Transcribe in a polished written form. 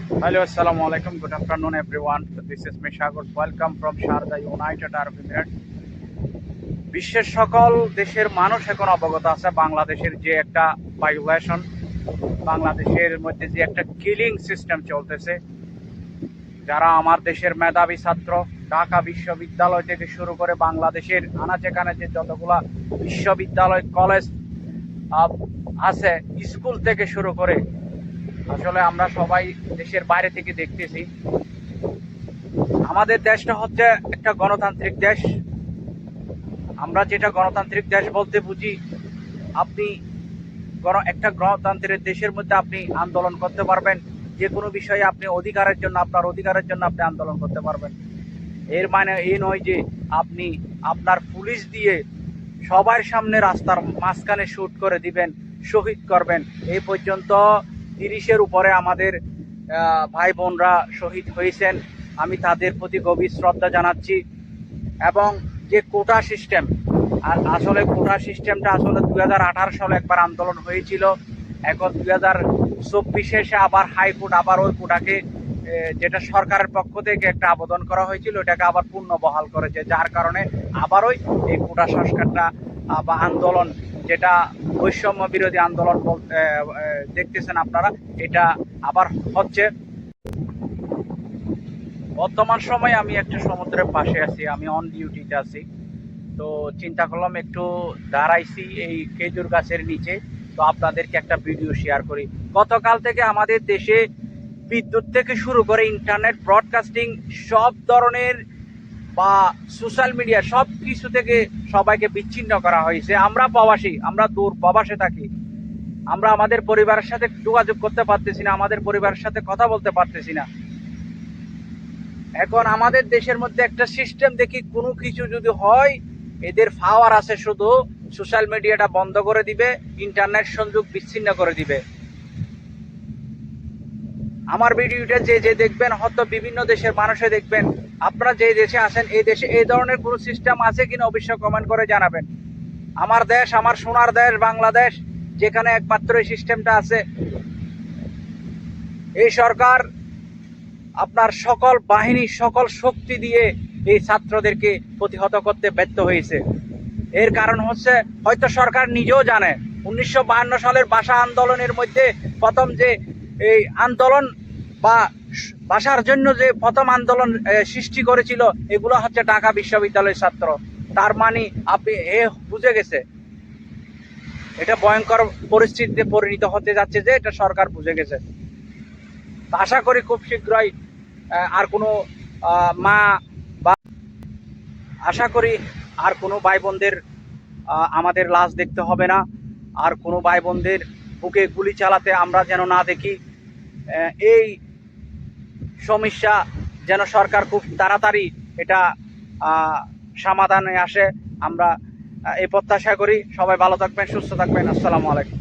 Hello, Assalamu alaikum. Good afternoon, everyone. So this is Mishagur. Welcome from Sharjah, United Arab Emirates. বিশ্বের সকল দেশের মানুষ এখন অবগত আছে বাংলাদেশের যে একটা ভায়োলেশন, বাংলাদেশের মধ্যে যে একটা কিলিং সিস্টেম চলতেছে। যারা আমার দেশের মেধাবী ছাত্র, ঢাকা বিশ্ববিদ্যালয় থেকে শুরু করে বাংলাদেশের আনাচে কানাচে যতগুলা বিশ্ববিদ্যালয়, কলেজ আছে, স্কুল থেকে শুরু করে, আসলে আমরা সবাই দেশের বাইরে থেকে দেখতেছি। আমাদের দেশটা হচ্ছে একটা গণতান্ত্রিক দেশ। আমরা যেটা গণতান্ত্রিক দেশ বলতে বুঝি, আপনি একটা গণতান্ত্রিক দেশের মধ্যে আপনি আন্দোলন করতে পারবেন, যে কোনো বিষয়ে আপনি অধিকারের জন্য, আপনার অধিকারের জন্য আপনি আন্দোলন করতে পারবেন। এর মানে এই নয় যে আপনি আপনার পুলিশ দিয়ে সবার সামনে রাস্তার মাঝখানে শুট করে দিবেন, শহীদ করবেন। এই পর্যন্ত 30-এর উপরে আমাদের ভাই বোনরা শহীদ হয়েছেন। আমি তাদের প্রতি গভীর শ্রদ্ধা জানাচ্ছি। এবং যে কোটা সিস্টেম, আর আসলে কোটা সিস্টেমটা আসলে 2018 সালে একবার আন্দোলন হয়েছিল। এখন 2024 এসে আবার হাইকোর্ট আবার ওই কোটাকে, যেটা সরকারের পক্ষ থেকে একটা আবেদন করা হয়েছিল, এটাকে আবার পুনর্বহাল করেছে, যার কারণে আবারই এই কোটা সংস্কারটা বা আন্দোলন, যেটা বৈষম্য বিরোধী আন্দোলন দেখতেছেন আপনারা, এটা আবার হচ্ছে। বর্তমান সময়ে আমি একটা সমুদ্রের পাশে আছি, আমি অন ডিউটিতে আছি। তো চিন্তা করলাম একটু দাঁড়াইছি এই খেজুর গাছের নিচে, তো আপনাদেরকে একটা ভিডিও শেয়ার করি। গতকাল থেকে আমাদের দেশে বিদ্যুৎ থেকে শুরু করে ইন্টারনেট, ব্রডকাস্টিং, সব ধরনের বা সোশ্যাল মিডিয়া, সব কিছু থেকে সবাইকে বিচ্ছিন্ন করা হয়েছে। আমরা প্রবাসী, আমরা দূর প্রবাসে থাকি, আমরা আমাদের পরিবারের সাথে যোগাযোগ করতে পারতেছি না, আমাদের পরিবারের সাথে কথা বলতে পারতেছি না। এখন আমাদের দেশের মধ্যে একটা সিস্টেম দেখি, কোনো কিছু যদি হয়, এদের পাওয়ার আছে শুধু সোশ্যাল মিডিয়াটা বন্ধ করে দিবে, ইন্টারনেট সংযোগ বিচ্ছিন্ন করে দিবে। আমার ভিডিওটা যে দেখবেন, হয়তো বিভিন্ন দেশের মানুষে দেখবেন। আপনারা যে দেশে আছেন, এই দেশে এই ধরনের কোনো সিস্টেম আছে কিনা অবশ্যই কমেন্ট করে জানাবেন। আমার দেশ, আমার সোনার দেশ বাংলাদেশ, যেখানে একমাত্র এই সিস্টেমটা আছে। এই সরকার আপনার সকল বাহিনী, সকল শক্তি দিয়ে এই ছাত্রদেরকে প্রতিহত করতে ব্যর্থ হয়েছে। এর কারণ হচ্ছে, হয়তো সরকার নিজেও জানে 1952 সালের ভাষা আন্দোলনের মধ্যে প্রথম যে এই আন্দোলন বা ভাষার জন্য যে প্রথম আন্দোলন সৃষ্টি করেছিল, এগুলো হচ্ছে ঢাকা বিশ্ববিদ্যালয়ের ছাত্র। তার মানে আপনি বুঝে গেছে এটা ভয়ঙ্কর পরিস্থিতিতে পরিণত হতে যাচ্ছে, যে এটা সরকার বুঝে গেছে। আশা করি খুব শীঘ্রই আর কোনো মা বা আশা করি আর কোনো ভাই বোনদের আমাদের লাশ দেখতে হবে না, আর কোনো ভাই বোনদের বুকে গুলি চালাতে আমরা যেন না দেখি। এই সমস্যা যেন সরকার খুব তাড়াতাড়ি এটা সমাধানে আসে, আমরা এই প্রত্যাশা করি। সবাই ভালো থাকবেন, সুস্থ থাকবেন। আসসালামু আলাইকুম।